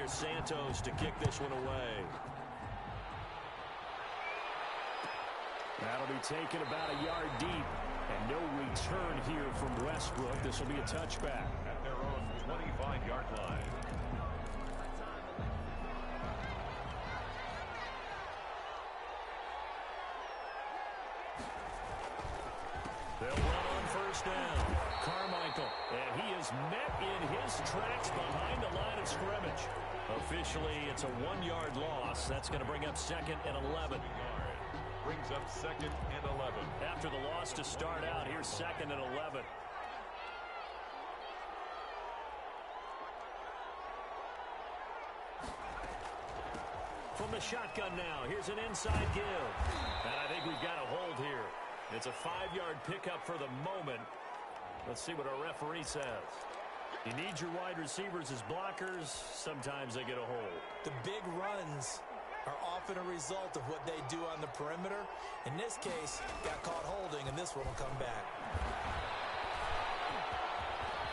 here's Santos to kick this one away. That'll be taken about a yard deep. And no return here from Westbrook. This will be a touchback. At their own 25-yard line. They'll run on first down. Carmichael, and he is met in his tracks behind the line of scrimmage. Officially, it's a 1-yard loss. That's going to bring up 2nd and 11. Brings up 2nd and 11. After the loss to start out, here's 2nd and 11. From the shotgun now, here's an inside give. And I think we've got a hold here. It's a 5-yard pickup for the moment. Let's see what our referee says. You need your wide receivers as blockers. Sometimes they get a hold. The big runs are often a result of what they do on the perimeter. In this case, got caught holding, and this one will come back.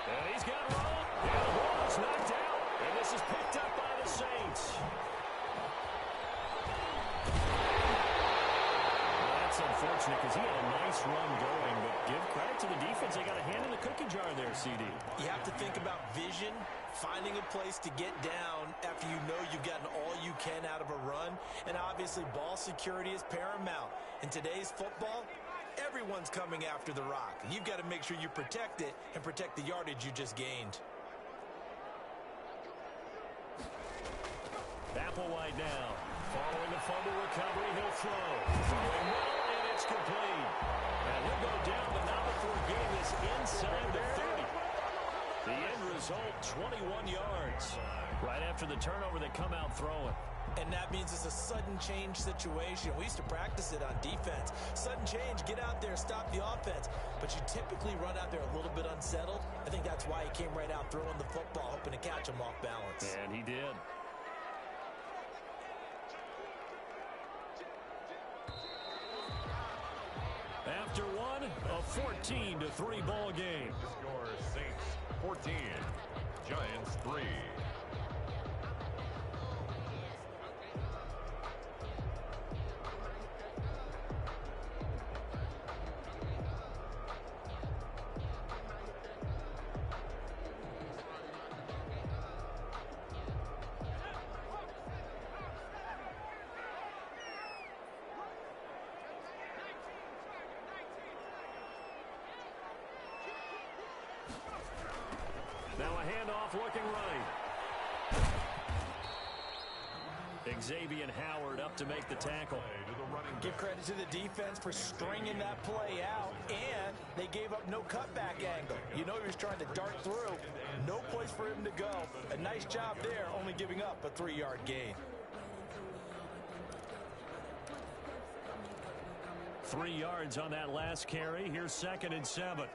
And he's got room. And the ball is knocked out. And this is picked up by the Saints. That's unfortunate because he had a nice run going, but give credit to the defense. They got a hand in the cookie jar there, CD. You have to think about vision, finding a place to get down after you know you've gotten all you can out of a run, and obviously ball security is paramount. In today's football, everyone's coming after the rock. You've got to make sure you protect it and protect the yardage you just gained. Applewhite now. Following the fumble recovery, he'll throw. Throwing well, and it's complete. And he'll go down, but not before getting this inside the 30. The end result, 21 yards. Right after the turnover, they come out throwing. And that means it's a sudden change situation. We used to practice it on defense. Sudden change, get out there, stop the offense. But you typically run out there a little bit unsettled. I think that's why he came right out throwing the football, hoping to catch him off balance. And he did. After one, a 14-3 ball game. Score Saints 14, Giants 3. Now a handoff looking right. Xavier Howard up to make the tackle. Give credit to the defense for stringing that play out, and they gave up no cutback angle. You know he was trying to dart through. No place for him to go. A nice job there, only giving up a 3-yard gain. 3 yards on that last carry. Here's 2nd and 7.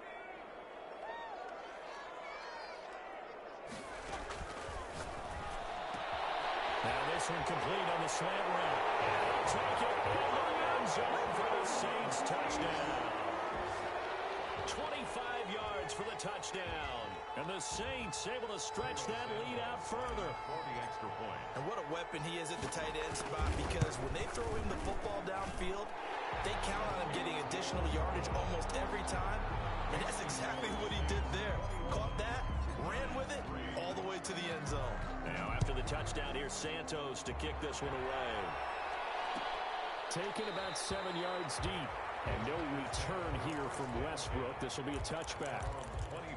Now this one complete on the slant route. And he'll take it in the end zone for the Saints touchdown. 25 yards for the touchdown. And the Saints able to stretch that lead out further. 40 extra point. And what a weapon he is at the tight end spot, because when they throw him the football downfield, they count on him getting additional yardage almost every time. And that's exactly what he did there. Caught that, ran with it, all the way to the end zone. Now after the touchdown, here's Santos to kick this one away. Taken about 7 yards deep. And no return here from Westbrook. This will be a touchback.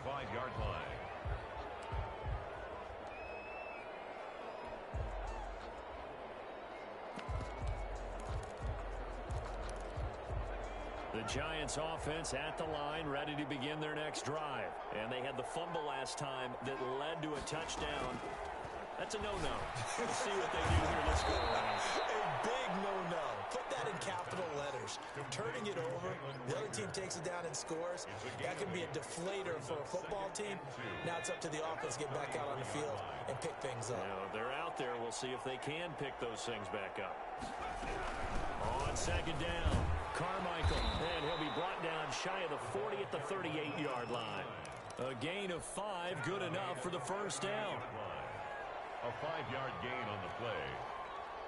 25-yard line. The Giants offense at the line, ready to begin their next drive. And they had the fumble last time that led to a touchdown. That's a no-no. Let's see what they do here. Let's go around. A big no-no. Put that in capital letters. Turning it over, the other team takes it down and scores. That can be a deflator for a football team. Now it's up to the offense to get back out on the field and pick things up. Now, they're out there. We'll see if they can pick those things back up. On 2nd down, Carmichael. And he'll be brought down shy of the 40 at the 38-yard line. A gain of 5, good enough for the first down. A 5-yard gain on the play.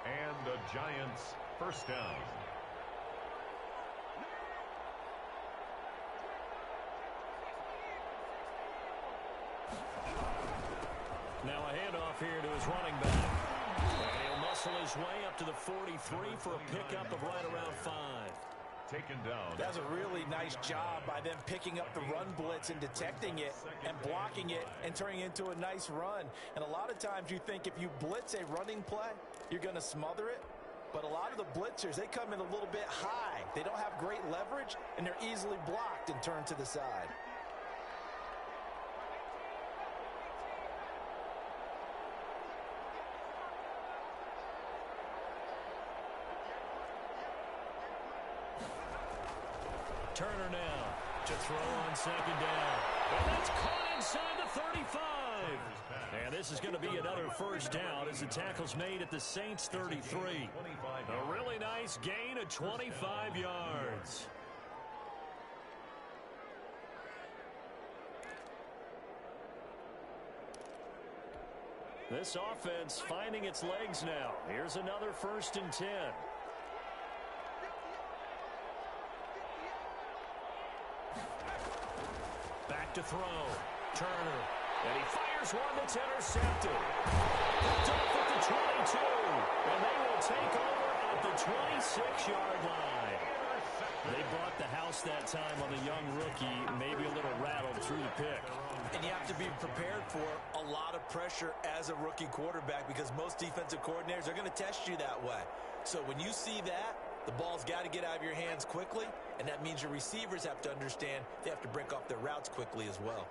And the Giants first down. Now a handoff here to his running back. And he'll muscle his way up to the 43 for a pickup of right around 5. Taken down. That's a really nice job by them picking up the run blitz and detecting it and blocking it and turning it into a nice run. And a lot of times you think if you blitz a running play, you're going to smother it. But a lot of the blitzers, they come in a little bit high. They don't have great leverage, and they're easily blocked and turned to the side. Turner now to throw on second down. And that's caught inside the 35. And this is going to be another first down as the tackle's made at the Saints 33. A really nice gain of 25 yards. This offense finding its legs now. Here's another 1st and 10. Back to throw. Turner. And he fires one that's intercepted. Picked off at the 22. And they will take over at the 26-yard line. They bought the house that time on the young rookie, maybe a little rattled through the pick. And you have to be prepared for a lot of pressure as a rookie quarterback because most defensive coordinators are going to test you that way. So when you see that, the ball's got to get out of your hands quickly, and that means your receivers have to understand they have to break off their routes quickly as well.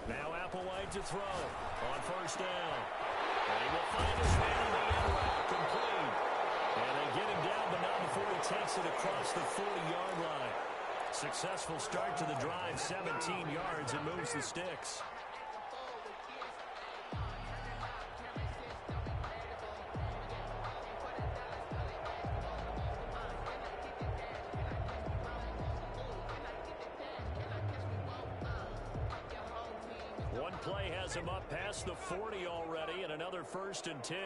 Now Applewhite to throw on 1st down. And he will find his man in the end route, complete. And they get him down, but not before he takes it across the 40-yard line. Successful start to the drive, 17 yards, and moves the sticks. One play has him up past the 40 already, and another 1st and 10.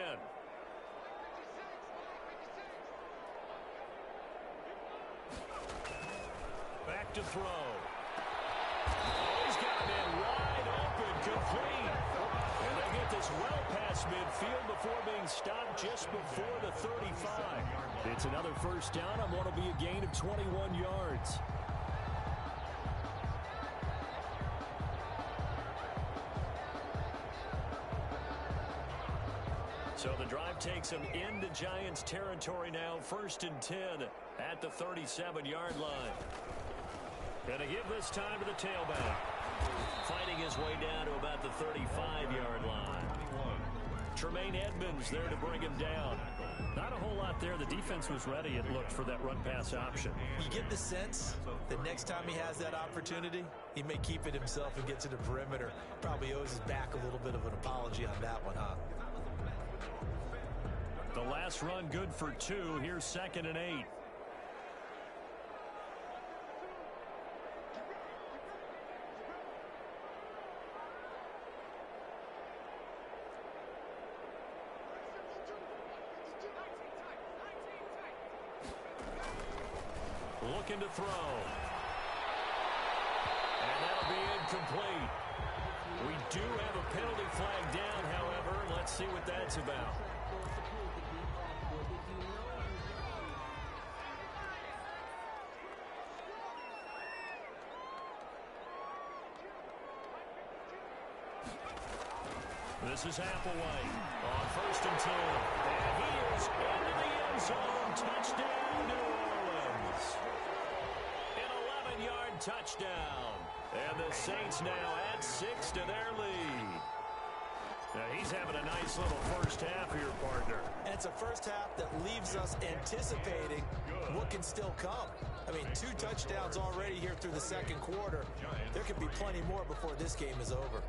Back to throw. Oh, he's got a man wide open, complete. And they get this well past midfield before being stopped just before the 35. It's another 1st down on what will be a gain of 21 yards. So the drive takes him into Giants territory now, 1st and 10 at the 37-yard line. And to give this time to the tailback. Fighting his way down to about the 35-yard line. Tremaine Edmonds there to bring him down. Not a whole lot there. The defense was ready, it looked, for that run-pass option. You get the sense that next time he has that opportunity, he may keep it himself and get to the perimeter. Probably owes his back a little bit of an apology on that one, huh? The last run good for 2. Here's 2nd and 8. Looking to throw. And that'll be incomplete. We do have a penalty flag down, however. Let's see what that's about. This is Applewhite on 1st and 10. And he is into the end zone. Touchdown, New Orleans. An 11-yard touchdown. And the Saints now add 6 to their lead. Now he's having a nice little first half here, partner. And it's a first half that leaves us anticipating what can still come. I mean, 2 touchdowns already here through the 2nd quarter. There could be plenty more before this game is over.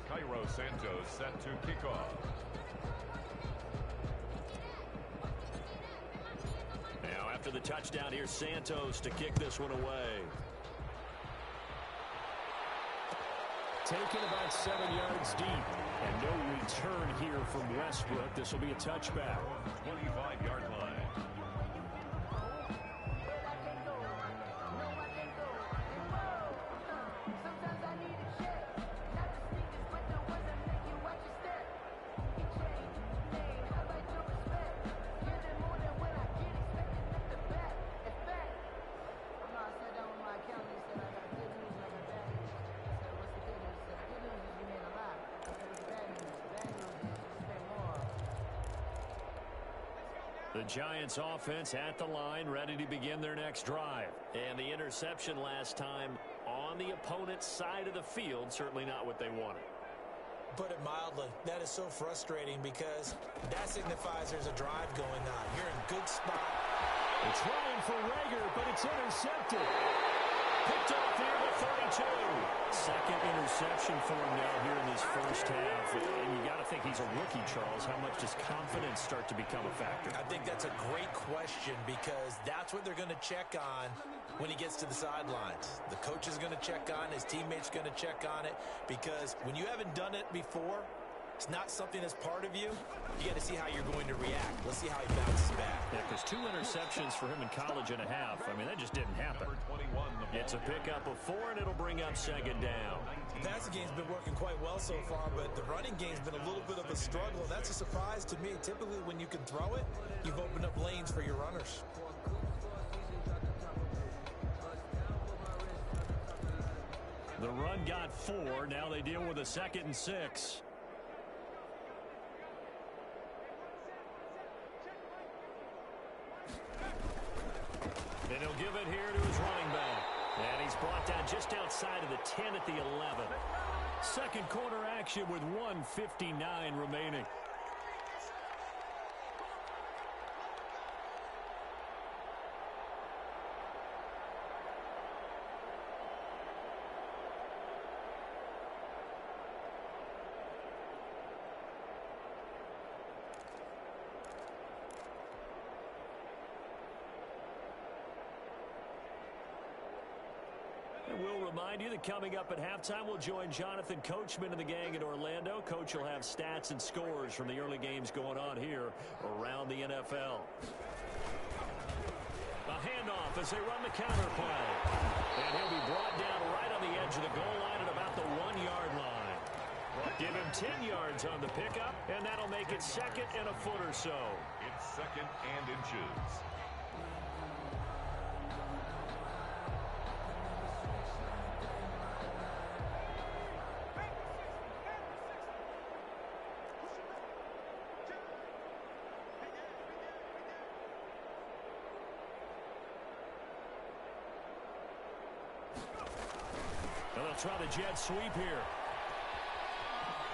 Cairo Santos set to kick off. after the touchdown, here's Santos to kick this one away. Taken about 7 yards deep. And no return here from Westbrook. This will be a touchback. 25-yard line. The Giants offense at the line, ready to begin their next drive. And the interception last time on the opponent's side of the field, certainly not what they wanted. Put it mildly, that is so frustrating because that signifies there's a drive going on. You're in good spot. It's trying for Rager, but it's intercepted. Picked off here at 32. Second interception for him now here in this first half. And you got to think he's a rookie, Charles. How much does confidence start to become a factor? I think that's a great question because that's what they're going to check on when he gets to the sidelines. The coach is going to check on, his teammates going to check on it because when you haven't done it before, it's not something that's part of you. You got to see how you're going to react. Let's see how he bounces back. Yeah, because 2 interceptions for him in college and a half. I mean, that just didn't happen. It's a pickup of 4, and it'll bring up second down. The passing game's been working quite well so far, but the running game's been a little bit of a struggle. That's a surprise to me. Typically, when you can throw it, you've opened up lanes for your runners. The run got 4. Now they deal with a 2nd and 6. And he'll give it here to his running back. And he's brought down just outside of the 10 at the 11. Second quarter action with 1:59 remaining. We'll remind you that coming up at halftime, we'll join Jonathan Coachman and the gang in Orlando. Coach will have stats and scores from the early games going on here around the NFL. A handoff as they run the counter play. And he'll be brought down right on the edge of the goal line at about the 1-yard line. Give him 10 yards on the pickup, and that'll make it 2nd and a foot or so. It's 2nd and inches. Try the jet sweep here.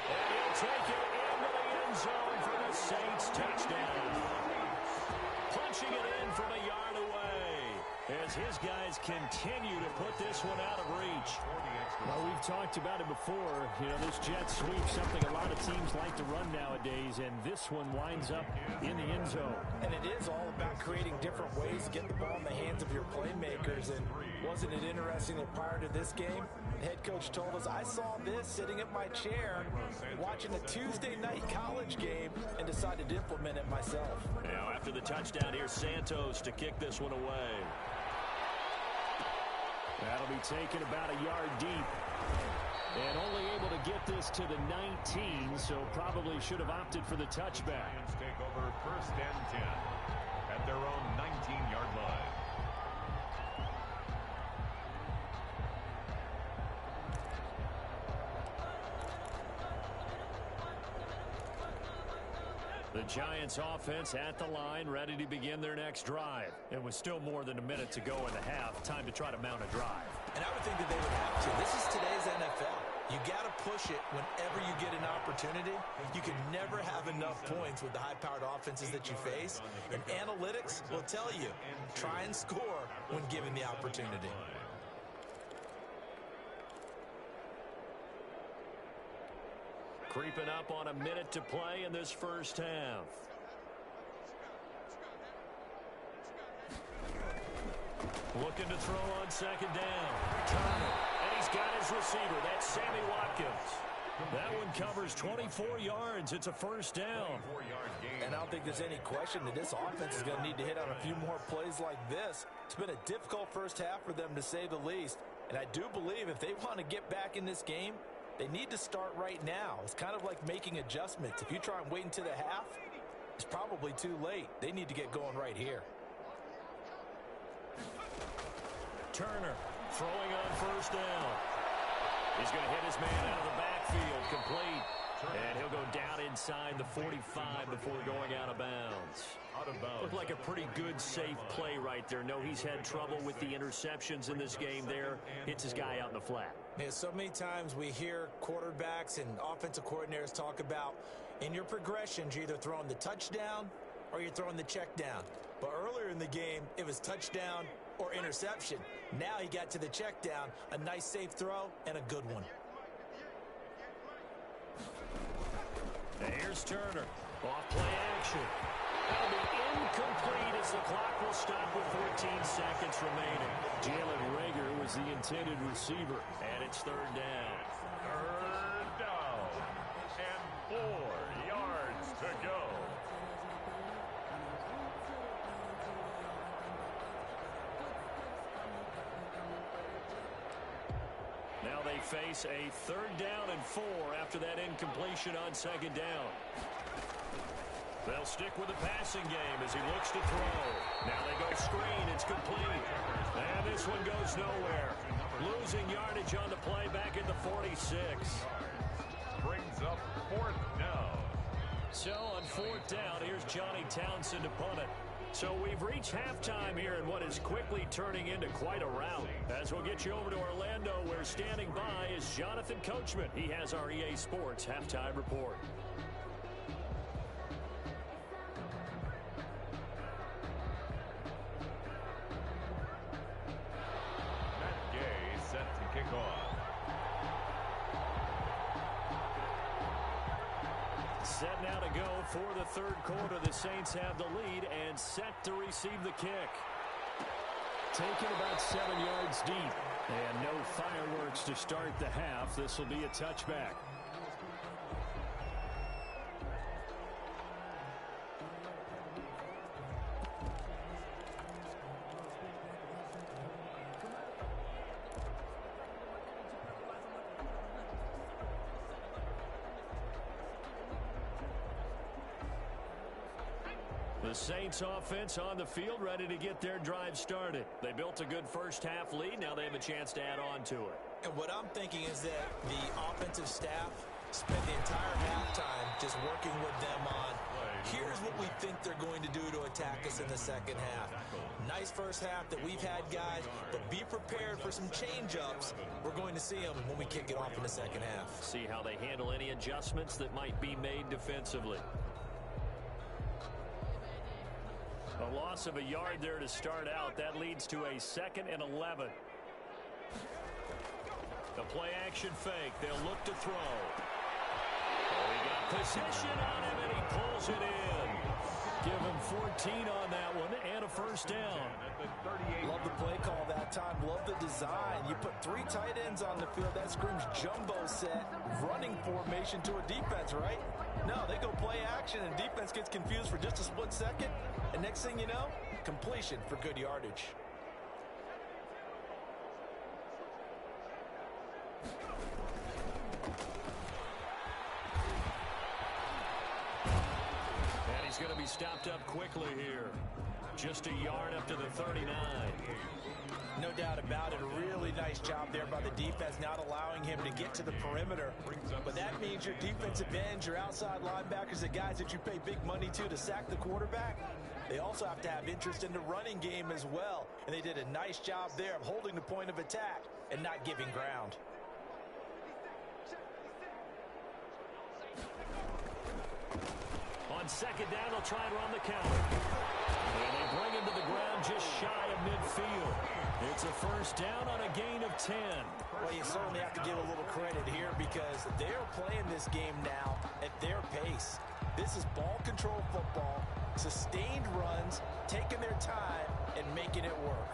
And he'll take it into the end zone for the Saints touchdown. Punching it in from a yard away as his guys continue to put this one out of reach. Well, we've talked about it before. You know, this jet sweep, something a lot of teams like to run nowadays, and this one winds up in the end zone. And it is all about creating different ways to get the ball in the hands of your playmakers. And wasn't it interesting that prior to this game, the head coach told us, I saw this sitting at my chair watching a Tuesday night college game and decided to implement it myself. Now after the touchdown, here's Santos to kick this one away. That'll be taken about a yard deep. And only able to get this to the 19, so probably should have opted for the touchback. Lions take over 1st and 10 at their own 19-yard line. The Giants offense at the line, ready to begin their next drive. And with still more than a minute to go in the half, time to try to mount a drive. And I would think that they would have to. This is today's NFL. You got to push it whenever you get an opportunity. You can never have enough points with the high-powered offenses that you face. And analytics will tell you, try and score when given the opportunity. Creeping up on a minute to play in this first half. Looking to throw on second down. Turner. And he's got his receiver. That's Sammy Watkins. That one covers 24 yards. It's a first down. And I don't think there's any question that this offense is going to need to hit on a few more plays like this. It's been a difficult first half for them, to say the least. And I do believe if they want to get back in this game, they need to start right now. It's kind of like making adjustments. If you try and wait until the half, it's probably too late. They need to get going right here. Turner throwing on first down. He's going to hit his man out of the backfield, complete. And he'll go down inside the 45 before going out of bounds. Looked like a pretty good, safe play right there. No, he's had trouble with the interceptions in this game there. Hits his guy out in the flat. Yeah, so many times we hear quarterbacks and offensive coordinators talk about in your progressions, you're either throwing the touchdown or you're throwing the check down. But earlier in the game, it was touchdown or interception. Now he got to the check down, a nice safe throw and a good one. And here's Turner. Off play action. That'll be incomplete as the clock will stop with 14 seconds remaining. Jalen Reagor was the intended receiver, and it's third down. Third down. And 4 yards to go. Now they face a third down and 4 after that incompletion on second down. They'll stick with the passing game as he looks to throw. Now they go screen. It's complete. And this one goes nowhere. Losing yardage on the play back at the 46. Brings up 4th down. So on 4th down, here's Johnny Townsend to punt it. So we've reached halftime here in what is quickly turning into quite a rout. As we'll get you over to Orlando, where standing by is Jonathan Coachman. He has our EA Sports halftime report. Set now to go for the third quarter. The Saints have the lead and set to receive the kick. Taken about 7 yards deep. And no fireworks to start the half. This will be a touchback. The Saints offense on the field, ready to get their drive started. They built a good first half lead. Now they have a chance to add on to it. And what I'm thinking is that the offensive staff spent the entire halftime just working with them on, here's what we think they're going to do to attack us in the second half. Nice first half that we've had, guys, but be prepared for some change-ups. We're going to see them when we kick it off in the second half. See how they handle any adjustments that might be made defensively. A loss of a yard there to start out. That leads to a 2nd and 11. The play action fake. They'll look to throw. Oh, he got position on him, and he pulls it in. Give him 14 on that one, and a first down. Love the play call that time. Love the design. You put 3 tight ends on the field. That screams jumbo set, running formation to a defense, right? No, they go play action, and defense gets confused for just a split second. And next thing you know, completion for good yardage. And he's going to be stopped up quickly here. Just a yard up to the 39. No doubt about it. A really nice job there by the defense, not allowing him to get to the perimeter. But that means your defensive ends, your outside linebackers, the guys that you pay big money to sack the quarterback, they also have to have interest in the running game as well. And they did a nice job there of holding the point of attack and not giving ground. On second down, they'll try and run the counter. And they bring him to the ground just shy of midfield. It's a first down on a gain of 10. Well, you certainly have to give a little credit here because they're playing this game now at their pace. This is ball control football, sustained runs, taking their time, and making it work.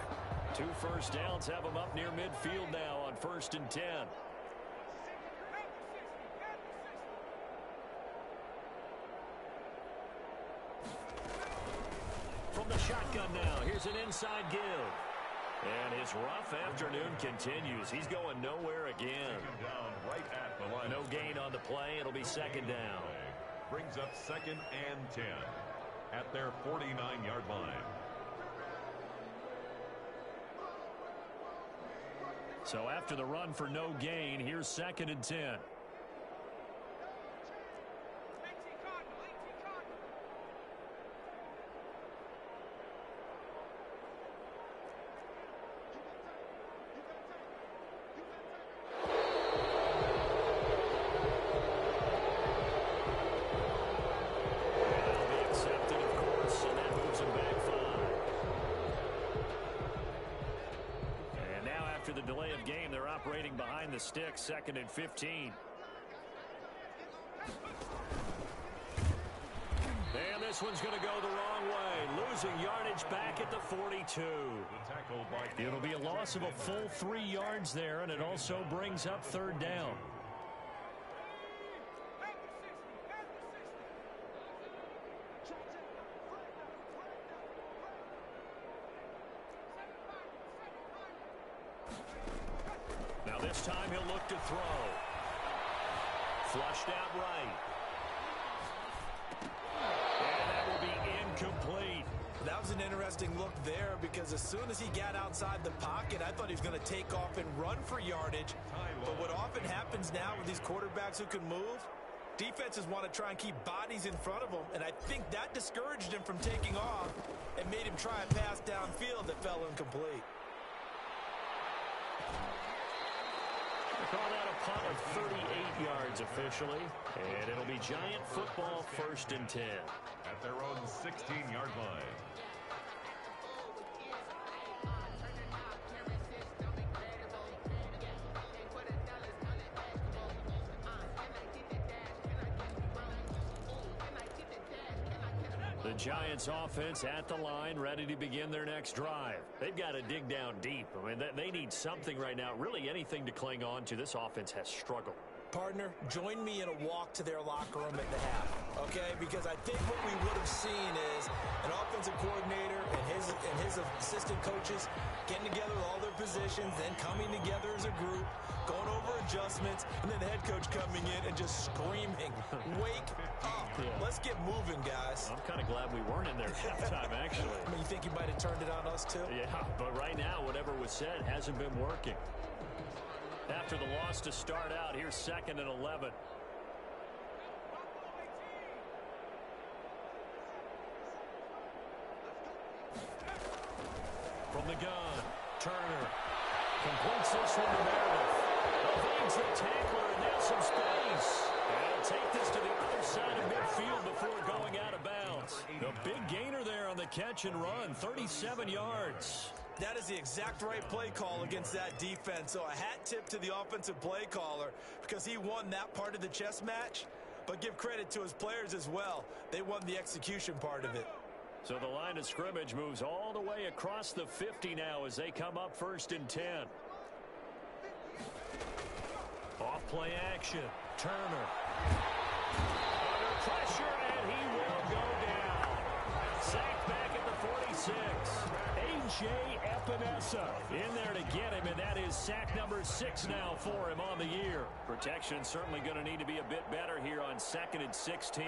2 first downs have them up near midfield now on 1st and 10. From the shotgun now, here's an inside give. And his rough afternoon continues. He's going nowhere again. Down right at the line. No gain on the play. It'll be 2nd down. Brings up 2nd and 10 at their 49-yard line. So after the run for no gain, here's 2nd and 10. The delay of game, they're operating behind the sticks, 2nd and 15. And this one's going to go the wrong way, losing yardage back at the 42. It'll be a loss of a full 3 yards there, and it also brings up 3rd down. This time he'll look to throw. Flushed out right. And that will be incomplete. That was an interesting look there because as soon as he got outside the pocket, I thought he was going to take off and run for yardage. But what often happens now with these quarterbacks who can move, defenses want to try and keep bodies in front of them, and I think that discouraged him from taking off and made him try a pass downfield that fell incomplete. Call that a punt of 38 yards officially, and it'll be Giant football 1st and 10. At their own 16-yard line. The Giants offense at the line, ready to begin their next drive. They've got to dig down deep. I mean, they need something right now, really anything to cling on to. This offense has struggled. Partner, join me in a walk to their locker room at the half, okay? Because I think what we would have seen is an offensive coordinator and his assistant coaches getting together with all their positions, then coming together as a group, going over adjustments, and then the head coach coming in and just screaming, wake up. Yeah. Let's get moving, guys. I'm kind of glad we weren't in there at halftime, actually. I mean, you think you might have turned it on us, too? Yeah, but right now, whatever was said hasn't been working. After the loss to start out, here's 2nd and 11. From the gun, Turner completes this one to Meredith. Evades the tackler, and now some space. And he'll take this to the other side of midfield before going out of bounds. The big gainer there on the catch and run, 37 yards. That is the exact right play call against that defense. So a hat tip to the offensive play caller because he won that part of the chess match. But give credit to his players as well. They won the execution part of it. So the line of scrimmage moves all the way across the 50 now as they come up 1st and 10. Off play action. Turner. Under pressure, and he will go down. Sacked back at the 46. A.J. Epinesa in there to get him, and that is sack number 6 now for him on the year. Protection certainly going to need to be a bit better here on 2nd and 16.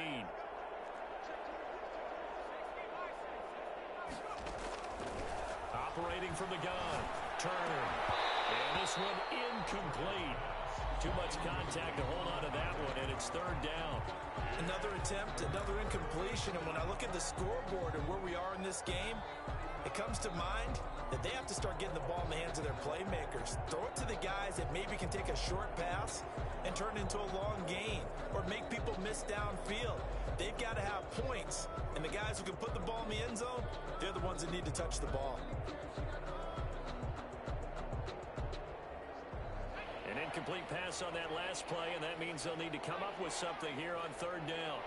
Operating from the gun, Turner. And this one incomplete. Too much contact to hold on to that one, and it's 3rd down. Another attempt, another incompletion, and when I look at the scoreboard and where we are in this game, it comes to mind that they have to start getting the ball in the hands of their playmakers. Throw it to the guys that maybe can take a short pass and turn it into a long gain or make people miss downfield. They've got to have points, and the guys who can put the ball in the end zone, they're the ones that need to touch the ball. An incomplete pass on that last play, and that means they'll need to come up with something here on 3rd down.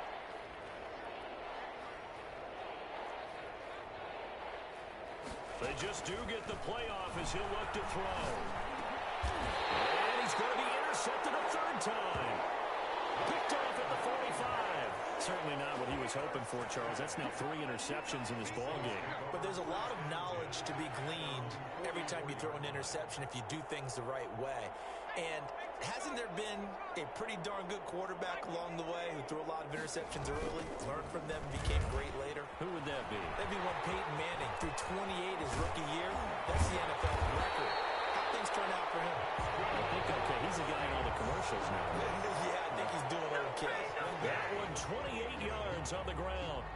They just do get the playoff as he'll look to throw. And he's going to be intercepted a third time. Picked off at the 45. Certainly not what he was hoping for, Charles. That's now 3 interceptions in this ballgame. But there's a lot of knowledge to be gleaned every time you throw an interception if you do things the right way. And hasn't there been a pretty darn good quarterback along the way who threw a lot of interceptions early, learned from them, became great later? Who would that be? That'd be one Peyton Manning threw 28 his rookie year. That's the NFL record. How things turn out for him? I think, okay, he's a guy in all the commercials now. Yeah, I think he's doing okay. That one 28 yards on the ground.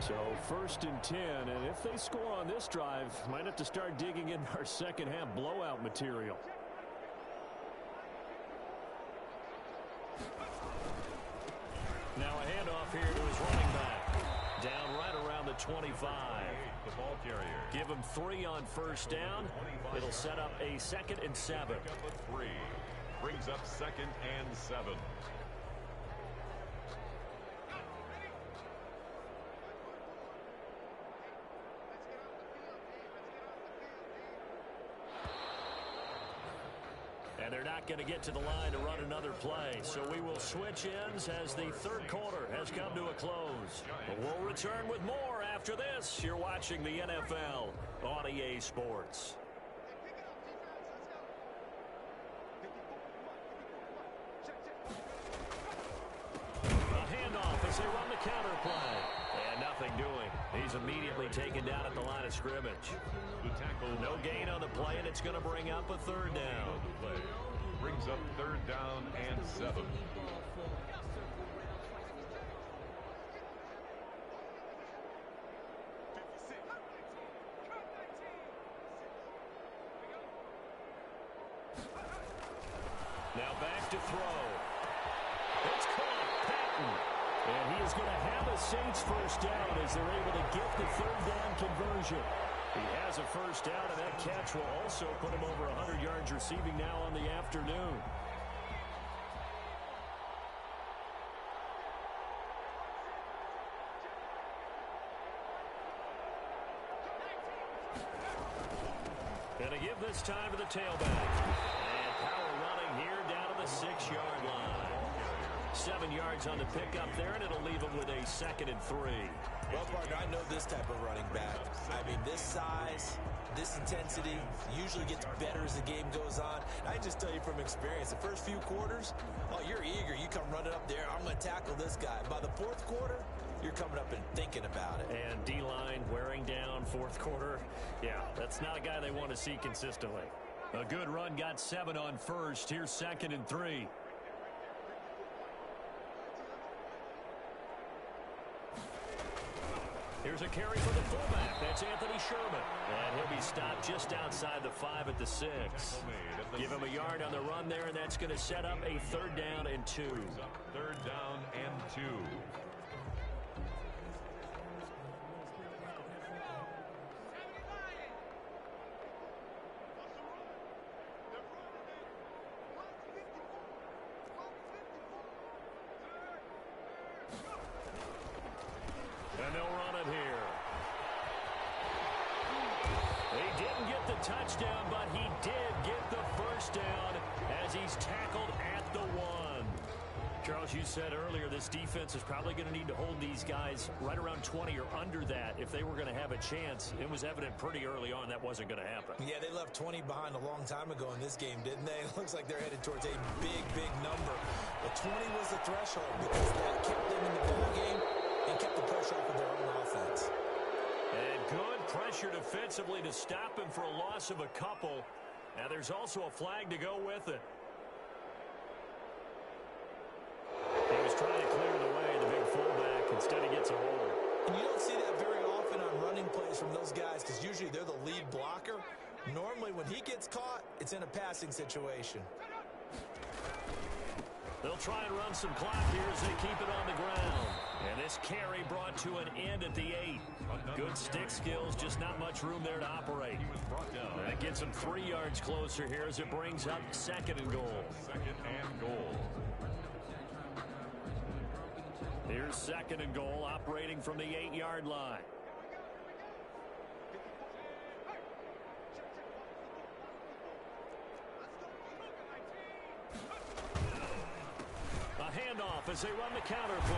So 1st and 10, and if they score on this drive, might have to start digging in our second half blowout material. Now a handoff here to his running back. Down right around the 25. The ball carrier. Give him 3 on 1st down. It'll set up a 2nd and 7. 3. Brings up 2nd and 7. And they're not going to get to the line to run another play. So we will switch ends as the 3rd quarter has come to a close. But we'll return with more after this. You're watching the NFL on EA Sports. A handoff as they run the counter play. And nothing doing. He's immediately taken down at the line of scrimmage. The tackle. No gain on the play, and it's going to bring up a 3rd down. Brings up 3rd down and 7. Now back to throw. It's caught. Patton. And he is going to have a Saints 1st down as they're able to get the 3rd down conversion. He has a 1st down, and that catch will also put him over 100 yards receiving now on the afternoon. And to give this time to the tailback. And power running here down to the 6-yard line. 7 yards on the pickup there, and it'll leave him with a 2nd and 3. Well, partner, I know this type of running back. I mean, this size, this intensity usually gets better as the game goes on. I just tell you from experience, the first few quarters, oh, you're eager. You come running up there, I'm going to tackle this guy. By the 4th quarter, you're coming up and thinking about it. And D-line wearing down 4th quarter. Yeah, that's not a guy they want to see consistently. A good run, got 7 on 1st. Here's 2nd and 3. Here's a carry for the fullback. That's Anthony Sherman. And he'll be stopped just outside the 5 at the 6. Give him a yard on the run there, and that's going to set up a 3rd down and 2. 3rd down and 2. And they'll run it here. He didn't get the touchdown, but he did get the 1st down as he's tackled at the 1. Charles, you said earlier this defense is probably going to need to hold these guys right around 20 or under that if they were going to have a chance. It was evident pretty early on that wasn't going to happen. Yeah, they left 20 behind a long time ago in this game, didn't they? It looks like they're headed towards a big, big number. But 20 was the threshold because that kept them in the ball game and kept the pressure off of their own offense. And good pressure defensively to stop him for a loss of a couple. Now there's also a flag to go with it. He was trying to clear the way, the big fullback. Instead he gets a hold. And you don't see that very often on running plays from those guys because usually they're the lead blocker. Normally when he gets caught, it's in a passing situation. They'll try and run some clock here as they keep it on the ground. And this carry brought to an end at the 8. Good stick skills, just not much room there to operate. That gets them 3 yards closer here as it brings up 2nd and goal. 2nd and goal. Here's second and goal, operating from the 8-yard line. A handoff as they run the counter play.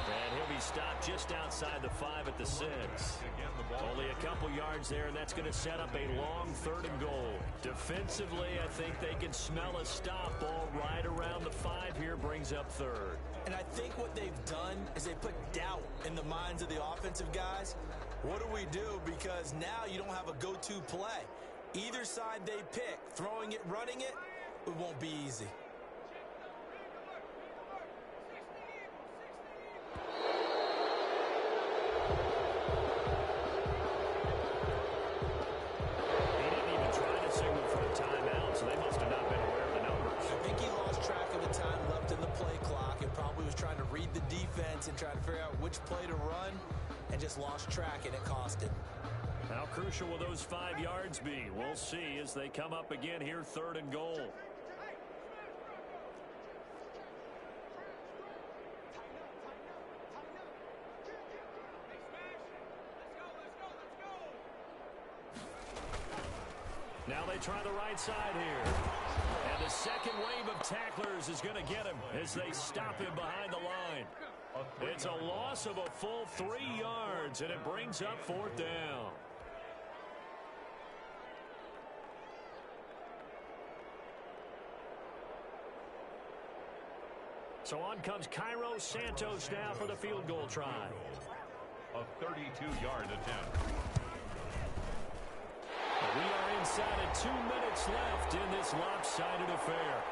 And he'll be stopped just outside the 5 at the 6. Only a couple yards there, and that's going to set up a long third and goal. Defensively, I think they can smell a stop ball right around the 5 here, brings up third. And I think what they've done is they put doubt in the minds of the offensive guys. What do we do? Because now you don't have a go-to play. Either side they pick, throwing it, running it, it won't be easy. And try to figure out which play to run and just lost track, and it cost him. How crucial will those 5 yards be? We'll see as they come up again here, third and goal. Now they try the right side here. And the second wave of tacklers is going to get him as they stop him behind the line. It's a loss of a full 3 yards, and it brings up fourth down. So on comes Cairo Santos now for the field goal try. A 32-yard attempt. We are inside of 2 minutes left in this lopsided affair.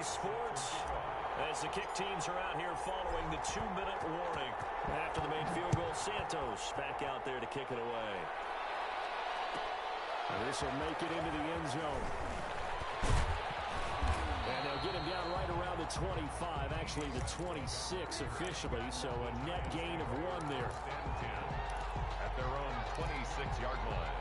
Sports as the kick teams are out here following the 2-minute warning. After the main field goal, Santos back out there to kick it away. This will make it into the end zone. And they'll get him down right around the 25, actually the 26 officially, so a net gain of 1 there. At their own 26-yard line.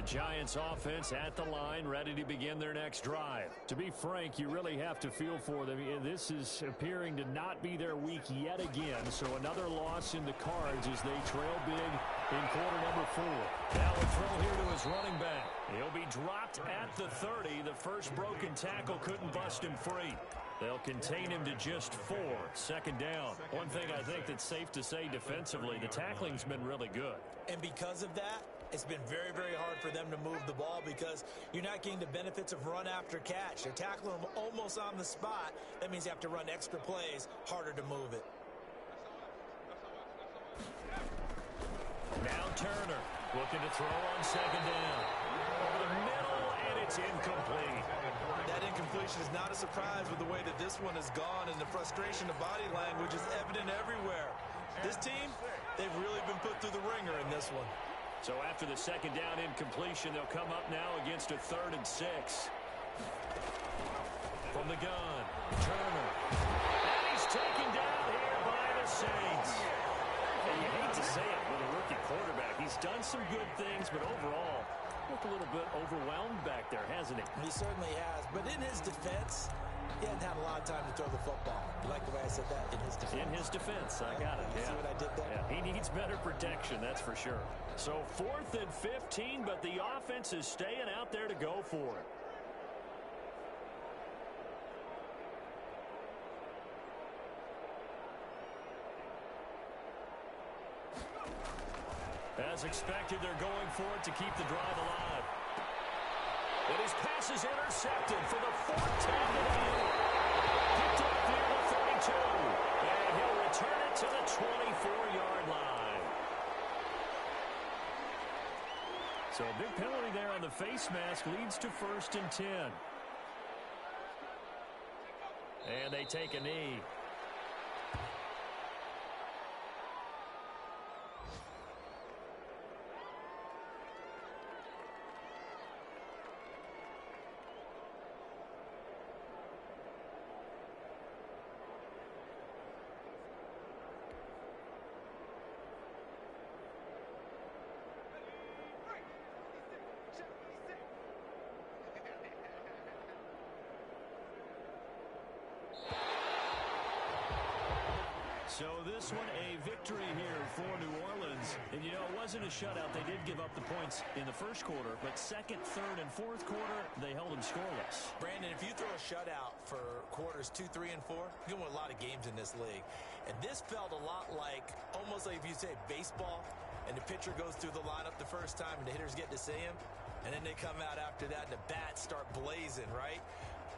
Giants offense at the line, ready to begin their next drive. To be frank, you really have to feel for them. This is appearing to not be their week yet again, so another loss in the cards as they trail big in quarter number 4. Now a throw here to his running back. He'll be dropped at the 30. The first broken tackle couldn't bust him free. They'll contain him to just 4. Second down. One thing I think that's safe to say defensively, the tackling's been really good. And because of that, it's been very, very hard for them to move the ball because you're not getting the benefits of run after catch. They're tackling them almost on the spot. That means you have to run extra plays, harder to move it. Now Turner looking to throw on second down. Over the middle, and it's incomplete. That incompletion is not a surprise with the way that this one has gone, and the frustration of body language is evident everywhere. This team, they've really been put through the ringer in this one. So after the second down incompletion, they'll come up now against a 3rd and 6. From the gun, Turner. And he's taken down here by the Saints. And you hate to say it with a rookie quarterback. He's done some good things, but overall, looked a little bit overwhelmed back there, hasn't he? He certainly has. But in his defense, he hasn't had a lot of time to throw the football. You like the way I said that? In his defense. In his defense. I got it. You see what I did there? Yeah, he needs better protection, that's for sure. So 4th and 15, but the offense is staying out there to go for it. As expected, they're going for it to keep the drive alive. And his pass is intercepted for the 4th time today. Picked up near the 32. And he'll return it to the 24-yard line. So a big penalty there on the face mask leads to 1st and 10. And they take a knee. So this one a victory here for New Orleans. And, you know, it wasn't a shutout. They did give up the points in the first quarter, but second, third, and fourth quarter, they held them scoreless. Brandon, if you throw a shutout for quarters 2, 3, and 4, you can win a lot of games in this league. And this felt a lot like, almost like if you say baseball, and the pitcher goes through the lineup the first time, and the hitters get to see him, and then they come out after that, and the bats start blazing, right?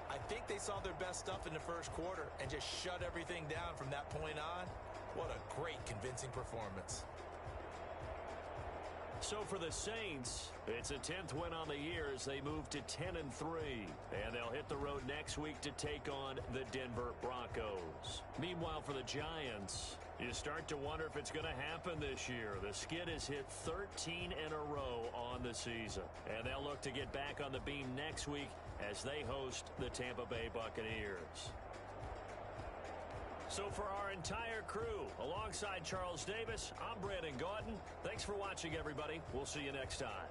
I think they saw their best stuff in the first quarter and just shut everything down from that point on. What a great, convincing performance. So for the Saints, it's a 10th win on the year as they move to 10-3. And they'll hit the road next week to take on the Denver Broncos. Meanwhile, for the Giants, you start to wonder if it's going to happen this year. The skid has hit 13 in a row on the season. And they'll look to get back on the beam next week as they host the Tampa Bay Buccaneers. So for our entire crew, alongside Charles Davis, I'm Brandon Gaudin. Thanks for watching, everybody. We'll see you next time.